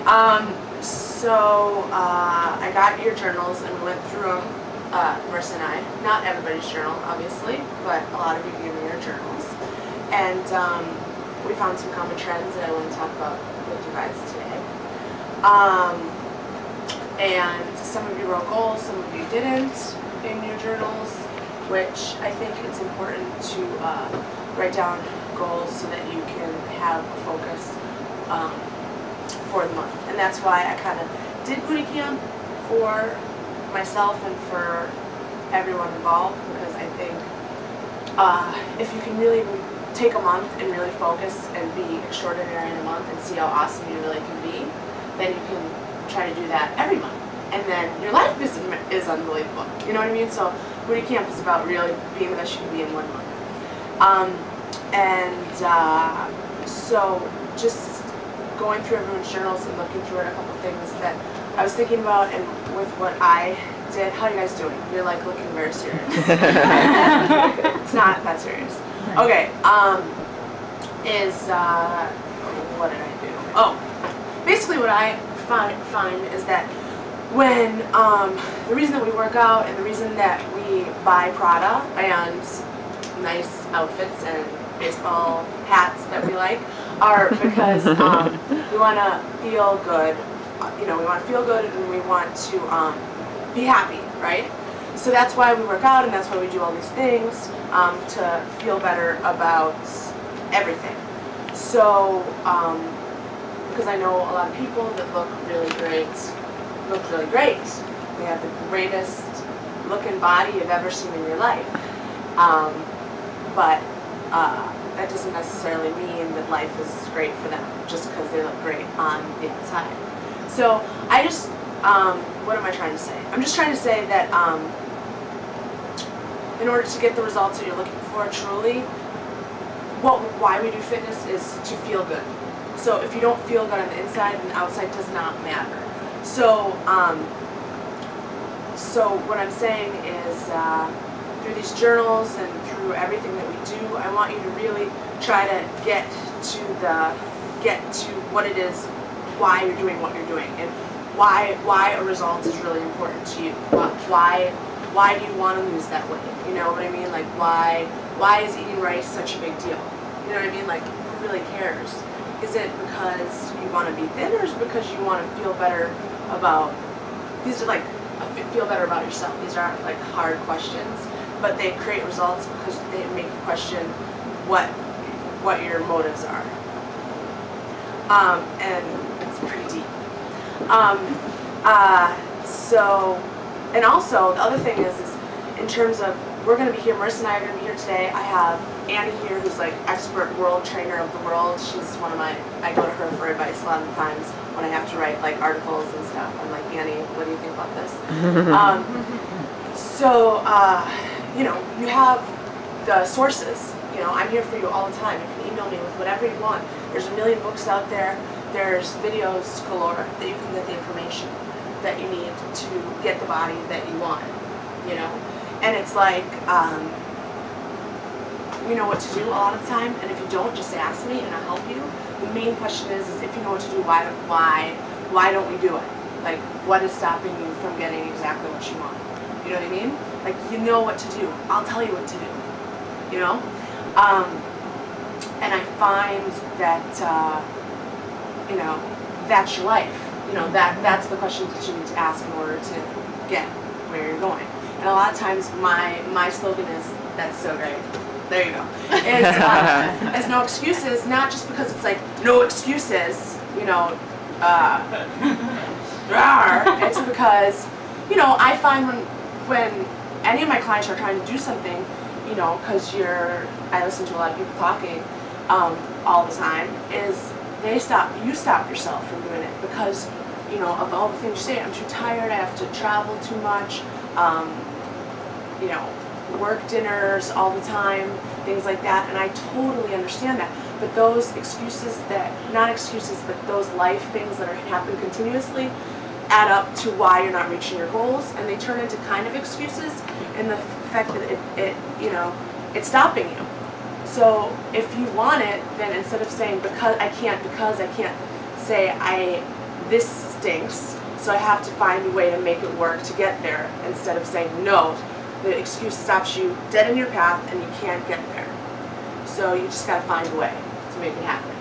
I got your journals and we went through them, Marissa and I. Not everybody's journal, obviously, but a lot of you gave me your journals. And we found some common trends that I want to talk about with you guys today. And some of you wrote goals, some of you didn't in your journals, which I think it's important to write down goals so that you can have a focus for the month. And that's why I kind of did booty camp for myself and for everyone involved, because I think if you can really take a month and really focus and be extraordinary in a month and see how awesome you really can be, then you can try to do that every month. And then your life is unbelievable. You know what I mean? So booty camp is about really being the best you can be in 1 month. So just going through everyone's journals and looking through it, a couple things that I was thinking about, and with what I did. How are you guys doing? You're like looking very serious. It's not that serious. Okay. What did I do? Oh, basically what I find is that when the reason that we work out and the reason that we buy Prada and nice outfits and baseball hats that we like are because we want to feel good. You know, we want to feel good and we want to be happy, right? So that's why we work out and that's why we do all these things to feel better about everything. So, because I know a lot of people that look really great. They have the greatest looking body you've ever seen in your life. But that doesn't necessarily mean that life is great for them just because they look great on the outside. So I just, what am I trying to say? I'm just trying to say that in order to get the results that you're looking for truly, why we do fitness is to feel good. So if you don't feel good on the inside, then the outside does not matter. So, so what I'm saying is through these journals and through everything that we do, I want you to really try to get to what it is, why you're doing what you're doing, and why a result is really important to you. Why do you want to lose that weight? You know what I mean? Like why is eating rice such a big deal? You know what I mean? Like who really cares? Is it because you want to be thin, or is it because you want to feel better about? These are like feel better about yourself. These aren't like hard questions, but they create results because they make you question what your motives are. And it's pretty deep. And also the other thing is in terms of, we're going to be here, Marissa and I are going to be here today. I have Annie here, who's like expert world trainer of the world. She's one of my, I go to her for advice a lot of the times when I have to write like articles and stuff. I'm like, Annie, what do you think about this? You know, you have the sources. You know, I'm here for you all the time. You can email me with whatever you want. There's a million books out there. There's videos galore that you can get the information that you need to get the body that you want, you know? And it's like, you know what to do a lot of the time, and if you don't, just ask me and I'll help you. The main question is if you know what to do, why don't we do it? Like, what is stopping you from getting exactly what you want? You know what I mean? Like, you know what to do. I'll tell you what to do, you know? And I find that, you know, that's your life. You know, that's the questions that you need to ask in order to get where you're going. And a lot of times my slogan is, that's so great. There you go. It's no excuses, not just because it's like, no excuses, you know, it's because, you know, I find when any of my clients are trying to do something, you know, because I listen to a lot of people talking all the time, is you stop yourself from doing it because, you know, of all the things you say, I'm too tired, I have to travel too much, you know, work dinners all the time, things like that, and I totally understand that. But those excuses not excuses, but those life things that are happening continuously add up to why you're not reaching your goals, and they turn into kind of excuses in the fact that you know, it's stopping you. So if you want it, then instead of saying because I can't, say this stinks, so I have to find a way to make it work to get there, instead of saying no. The excuse stops you dead in your path and you can't get there. So you just got to find a way to make it happen.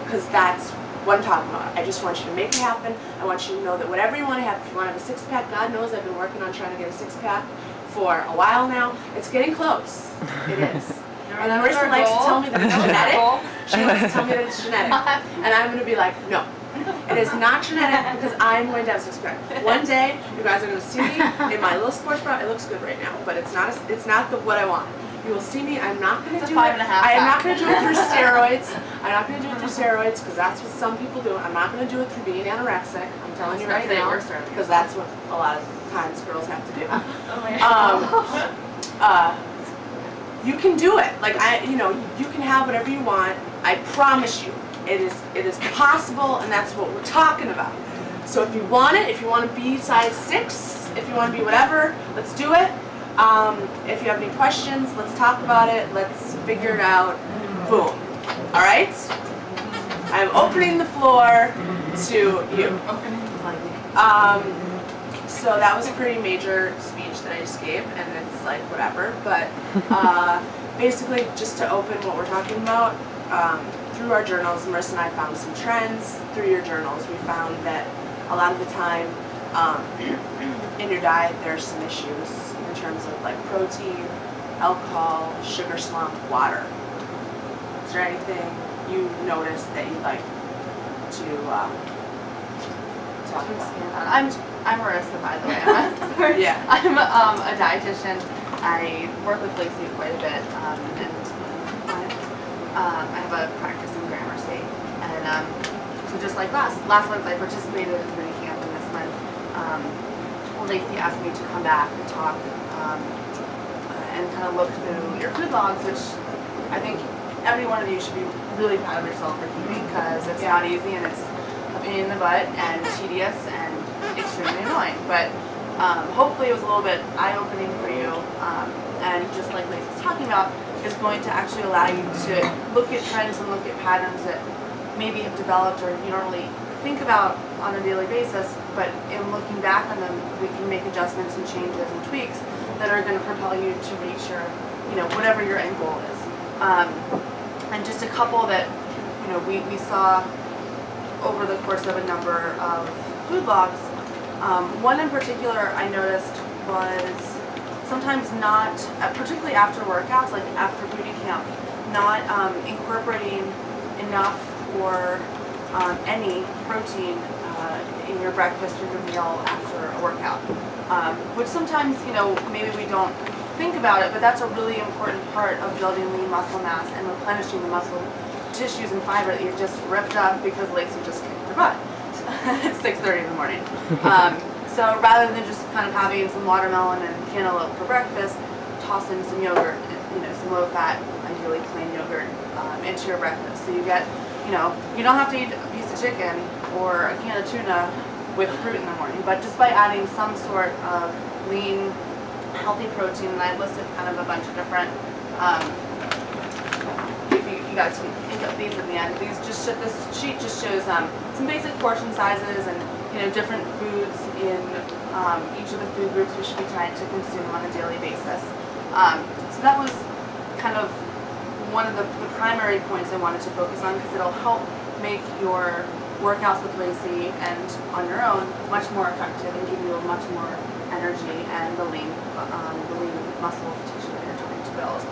Because that's what I'm talking about. I just want you to make it happen. I want you to know that whatever you want to have, if you want to have a six-pack, God knows I've been working on trying to get a six-pack for a while now. It's getting close. It is. And Marissa likes to tell me that it's genetic. She likes to tell me that it's genetic. And I'm going to be like, no. It is not genetic, because I'm going to have a six-pack. One day, you guys are going to see me in my little sports bra. It looks good right now, but it's not what I want. You will see me. I'm not going to do it. I am not going to do it through steroids. I'm not going to do it through steroids, because that's what some people do. I'm not going to do it through being anorexic. I'm telling you right now, because that's what a lot of times girls have to do. You can do it. Like you can have whatever you want. I promise you, it is possible, and that's what we're talking about. So if you want it, if you want to be size 6, if you want to be whatever, let's do it. If you have any questions, let's talk about it. Let's figure it out. Boom. All right. I'm opening the floor to you. So that was a pretty major speech that I just gave, and it's like whatever. But basically, just to open what we're talking about, through our journals, Marissa and I found some trends. Through your journals, we found that a lot of the time in your diet, there's some issues in terms of like protein, alcohol, sugar slump, water. Is there anything you noticed that you'd like to talk about? I'm Marissa, by the way. Yeah. I'm a dietitian. I work with Lacey quite a bit, and I have a practice in Gramercy, and so just like last month, I participated in BOOTYCamp, and this month Lacey asked me to come back and talk and kind of look through your food logs, which I think every one of you should be really proud of yourself for keeping, because it's not easy, and it's a pain in the butt and tedious and extremely annoying. But hopefully it was a little bit eye-opening for you, and just like Lacey's talking about, is going to actually allow you to look at trends and look at patterns that maybe have developed or you don't really think about on a daily basis, but in looking back on them, we can make adjustments and changes and tweaks that are going to propel you to reach your, whatever your end goal is. And just a couple that, we saw over the course of a number of food logs. One in particular I noticed was sometimes not, particularly after workouts, like after BOOTYCamp, not incorporating enough or any protein in your breakfast or your meal after a workout. Which sometimes, maybe we don't think about it, but that's a really important part of building lean muscle mass and replenishing the muscle tissues and fiber that you've just ripped up because Lacey just kicked your butt at 6:30 in the morning. So rather than just kind of having some watermelon and cantaloupe for breakfast, toss in some yogurt, some low-fat, ideally plain yogurt, into your breakfast. So you get, you don't have to eat a piece of chicken or a can of tuna with fruit in the morning, but just by adding some sort of lean, healthy protein, and I've listed kind of a bunch of different, if you guys can pick up these at the end, this sheet just shows some basic portion sizes and different foods in each of the food groups we should be trying to consume on a daily basis. So that was kind of one of the primary points I wanted to focus on, because it'll help make your workouts with Lacey and on your own much more effective and give you much more energy and the lean muscle tissue that you're trying to build.